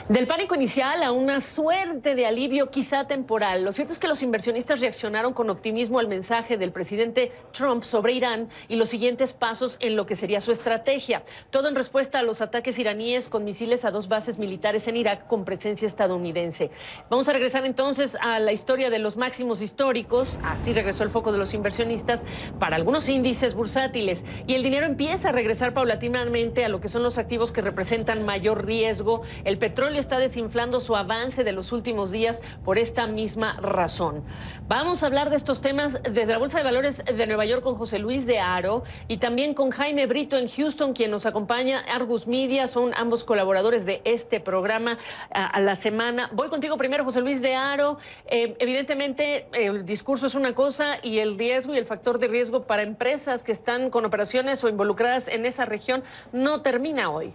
Del pánico inicial a una suerte de alivio quizá temporal. Lo cierto es que los inversionistas reaccionaron con optimismo al mensaje del presidente Trump sobre Irán y los siguientes pasos en lo que sería su estrategia. Todo en respuesta a los ataques iraníes con misiles a dos bases militares en Irak con presencia estadounidense. Vamos a regresar entonces a la historia de los máximos históricos. Así regresó el foco de los inversionistas para algunos índices bursátiles. Y el dinero empieza a regresar paulatinamente a lo que son los activos que representan mayor riesgo. El petróleo está desinflando su avance de los últimos días por esta misma razón. Vamos a hablar de estos temas desde la Bolsa de Valores de Nueva York con José Luis de Haro y también con Jaime Brito en Houston, quien nos acompaña. Argus Media, son ambos colaboradores de este programa a la semana. Voy contigo primero, José Luis de Haro. Evidentemente, el discurso es una cosa y el riesgo y el factor de riesgo para empresas que están con operaciones o involucradas en esa región no termina hoy.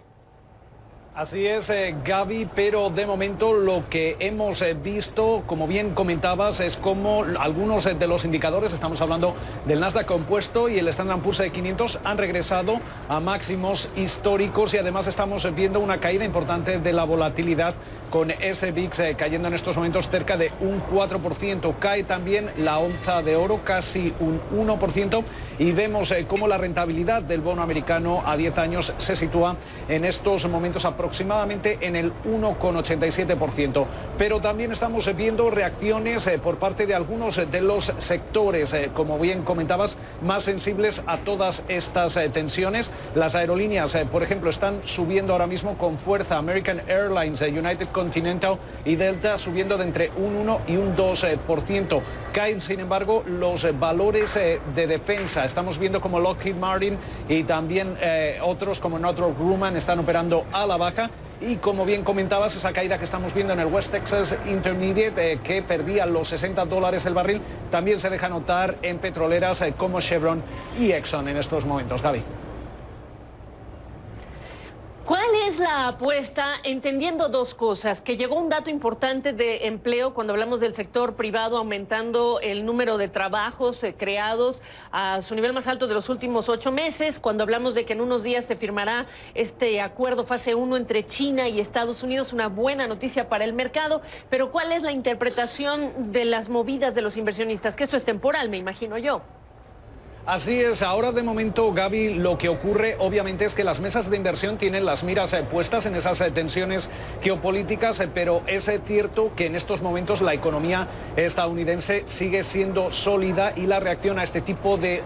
Así es, Gaby, pero de momento lo que hemos visto, como bien comentabas, es como algunos de los indicadores, estamos hablando del Nasdaq Compuesto y el Standard & Poor's 500, han regresado a máximos históricos y además estamos viendo una caída importante de la volatilidad con ese VIX cayendo en estos momentos cerca de un 4%. Cae también la onza de oro, casi un 1%, y vemos cómo la rentabilidad del bono americano a 10 años se sitúa en estos momentos aproximadamente en el 1,87%. Pero también estamos viendo reacciones por parte de algunos de los sectores, como bien comentabas, más sensibles a todas estas tensiones. Las aerolíneas, por ejemplo, están subiendo ahora mismo con fuerza. American Airlines, United Continental y Delta subiendo de entre un 1 y un 2%. Caen, sin embargo, los valores de defensa. Estamos viendo como Lockheed Martin y también otros como Northrop Grumman están operando a la baja. Y como bien comentabas, esa caída que estamos viendo en el West Texas Intermediate, que perdía los $60 el barril, también se deja notar en petroleras como Chevron y Exxon en estos momentos. Gaby. ¿Cuál es la apuesta? Entendiendo dos cosas, que llegó un dato importante de empleo cuando hablamos del sector privado, aumentando el número de trabajos creados a su nivel más alto de los últimos 8 meses, cuando hablamos de que en unos días se firmará este acuerdo fase 1 entre China y Estados Unidos, una buena noticia para el mercado, pero ¿cuál es la interpretación de las movidas de los inversionistas? Que esto es temporal, me imagino yo. Así es, ahora de momento, Gaby, lo que ocurre obviamente es que las mesas de inversión tienen las miras puestas en esas tensiones geopolíticas, pero es cierto que en estos momentos la economía estadounidense sigue siendo sólida y la reacción a este tipo de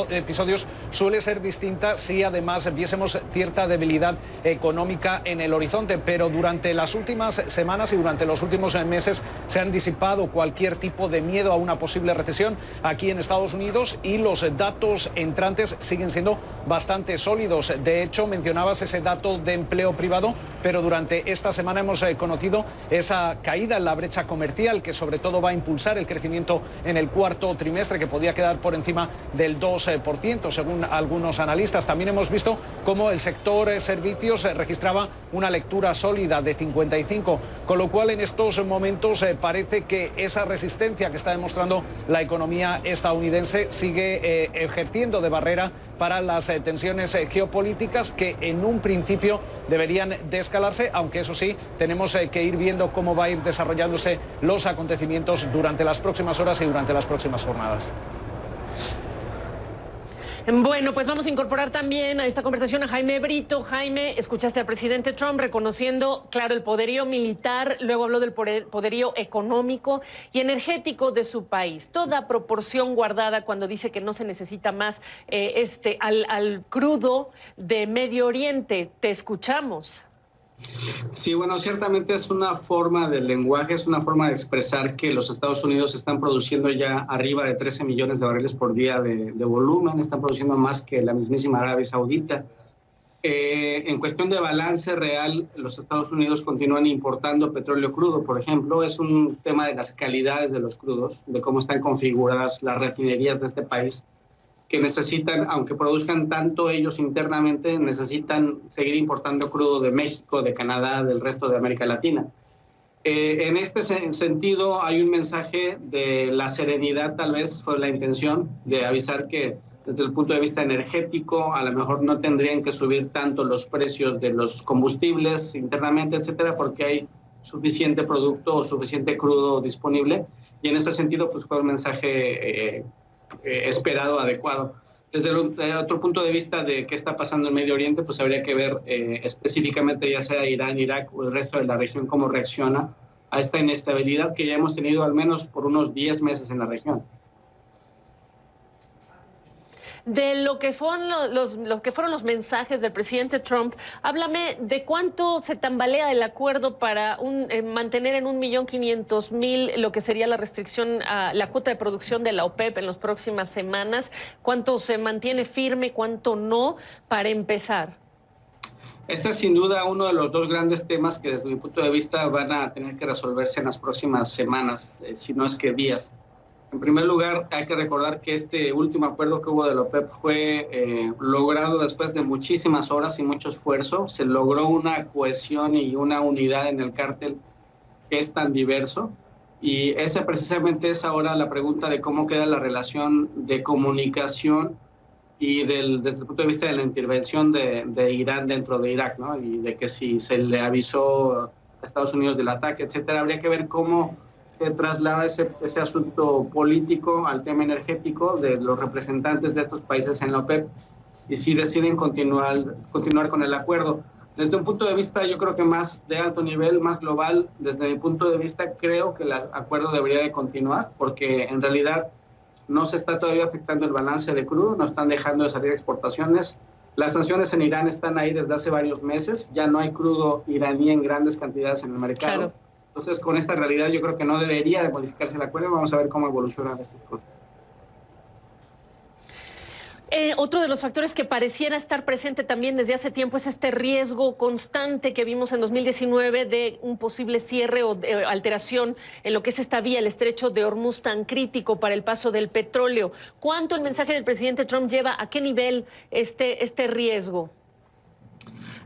episodios suele ser distinta si además viésemos cierta debilidad económica en el horizonte, pero durante las últimas semanas y durante los últimos meses se han disipado cualquier tipo de miedo a una posible recesión aquí en Estados Unidos y los datos entrantes siguen siendo bastante sólidos. De hecho, mencionabas ese dato de empleo privado, pero durante esta semana hemos conocido esa caída en la brecha comercial que sobre todo va a impulsar el crecimiento en el cuarto trimestre, que podía quedar por encima del 2%, según algunos analistas. También hemos visto cómo el sector servicios registraba una lectura sólida de 55, con lo cual en estos momentos parece que esa resistencia que está demostrando la economía estadounidense sigue ejerciendo de barrera para las tensiones geopolíticas que en un principio deberían de escalarse, aunque eso sí, tenemos que ir viendo cómo va a ir desarrollándose los acontecimientos durante las próximas horas y durante las próximas jornadas. Bueno, pues vamos a incorporar también a esta conversación a Jaime Brito. Jaime, escuchaste al presidente Trump reconociendo, claro, el poderío militar, luego habló del poderío económico y energético de su país. Toda proporción guardada cuando dice que no se necesita más al crudo de Medio Oriente. Te escuchamos. Sí, bueno, ciertamente es una forma del lenguaje, es una forma de expresar que los Estados Unidos están produciendo ya arriba de 13 millones de barriles por día de volumen, están produciendo más que la mismísima Arabia Saudita. En cuestión de balance real, los Estados Unidos continúan importando petróleo crudo, por ejemplo. Es un tema de las calidades de los crudos, de cómo están configuradas las refinerías de este país, que necesitan, aunque produzcan tanto ellos internamente, necesitan seguir importando crudo de México, de Canadá, del resto de América Latina. En este sentido, hay un mensaje de la serenidad, tal vez fue la intención de avisar que desde el punto de vista energético, a lo mejor no tendrían que subir tanto los precios de los combustibles internamente, etcétera, porque hay suficiente producto o suficiente crudo disponible. Y en ese sentido, pues fue un mensaje esperado, adecuado. Desde el otro punto de vista de qué está pasando en Medio Oriente, pues habría que ver específicamente ya sea Irán, Irak o el resto de la región cómo reacciona a esta inestabilidad que ya hemos tenido al menos por unos 10 meses en la región. De lo que fueron los mensajes del presidente Trump, háblame de cuánto se tambalea el acuerdo para mantener en 1.500.000 lo que sería la restricción a la cuota de producción de la OPEP en las próximas semanas. ¿Cuánto se mantiene firme, cuánto no, para empezar? Este es sin duda uno de los dos grandes temas que desde mi punto de vista van a tener que resolverse en las próximas semanas, si no es que días. En primer lugar, hay que recordar que este último acuerdo que hubo de la OPEP fue logrado después de muchísimas horas y mucho esfuerzo. Se logró una cohesión y una unidad en el cártel que es tan diverso. Y esa precisamente es ahora la pregunta de cómo queda la relación de comunicación y desde el punto de vista de la intervención de Irán dentro de Irak, ¿no? Y de que si se le avisó a Estados Unidos del ataque, etcétera. Habría que ver cómo se traslada ese asunto político al tema energético de los representantes de estos países en la OPEP y si deciden continuar con el acuerdo. Desde un punto de vista, yo creo que más de alto nivel, más global, desde mi punto de vista, creo que el acuerdo debería de continuar porque en realidad no se está todavía afectando el balance de crudo, no están dejando de salir exportaciones. Las sanciones en Irán están ahí desde hace varios meses, ya no hay crudo iraní en grandes cantidades en el mercado. Claro. Entonces, con esta realidad, yo creo que no debería de modificarse el acuerdo. Vamos a ver cómo evolucionan estas cosas. Otro de los factores que pareciera estar presente también desde hace tiempo es este riesgo constante que vimos en 2019 de un posible cierre o de alteración en lo que es esta vía, el estrecho de Hormuz, tan crítico para el paso del petróleo. ¿Cuánto el mensaje del presidente Trump lleva? ¿A qué nivel este riesgo?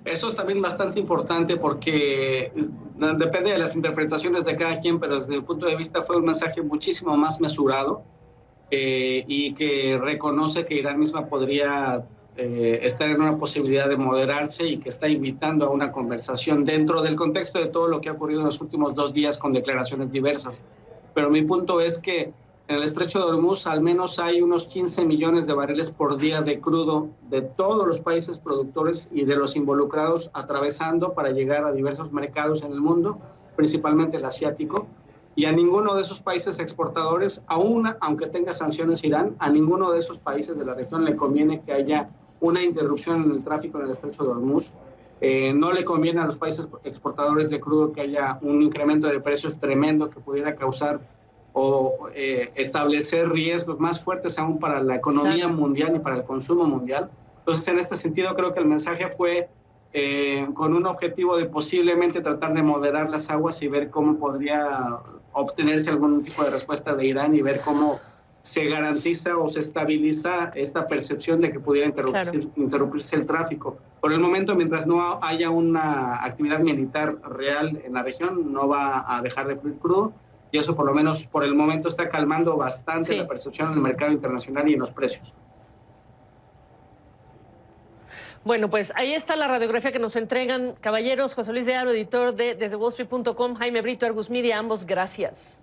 Eso es también bastante importante porque depende de las interpretaciones de cada quien, pero desde mi punto de vista fue un mensaje muchísimo más mesurado y que reconoce que Irán misma podría estar en una posibilidad de moderarse y que está invitando a una conversación dentro del contexto de todo lo que ha ocurrido en los últimos 2 días con declaraciones diversas. Pero mi punto es que en el estrecho de Hormuz al menos hay unos 15 millones de barriles por día de crudo de todos los países productores y de los involucrados atravesando para llegar a diversos mercados en el mundo, principalmente el asiático. Y a ninguno de esos países exportadores, aunque tenga sanciones Irán, a ninguno de esos países de la región le conviene que haya una interrupción en el tráfico en el estrecho de Hormuz. No le conviene a los países exportadores de crudo que haya un incremento de precios tremendo que pudiera causar o establecer riesgos más fuertes aún para la economía mundial y para el consumo mundial. Entonces, en este sentido, creo que el mensaje fue con un objetivo de posiblemente tratar de moderar las aguas y ver cómo podría obtenerse algún tipo de respuesta de Irán y ver cómo se garantiza o se estabiliza esta percepción de que pudiera interrumpirse el tráfico. Por el momento, mientras no haya una actividad militar real en la región, no va a dejar de fluir crudo. Y eso por lo menos por el momento está calmando bastante la percepción en el mercado internacional y en los precios. Bueno, pues ahí está la radiografía que nos entregan, caballeros. José Luis de Aro, editor de desde wallstreet.com, Jaime Brito, Argus Media, ambos gracias.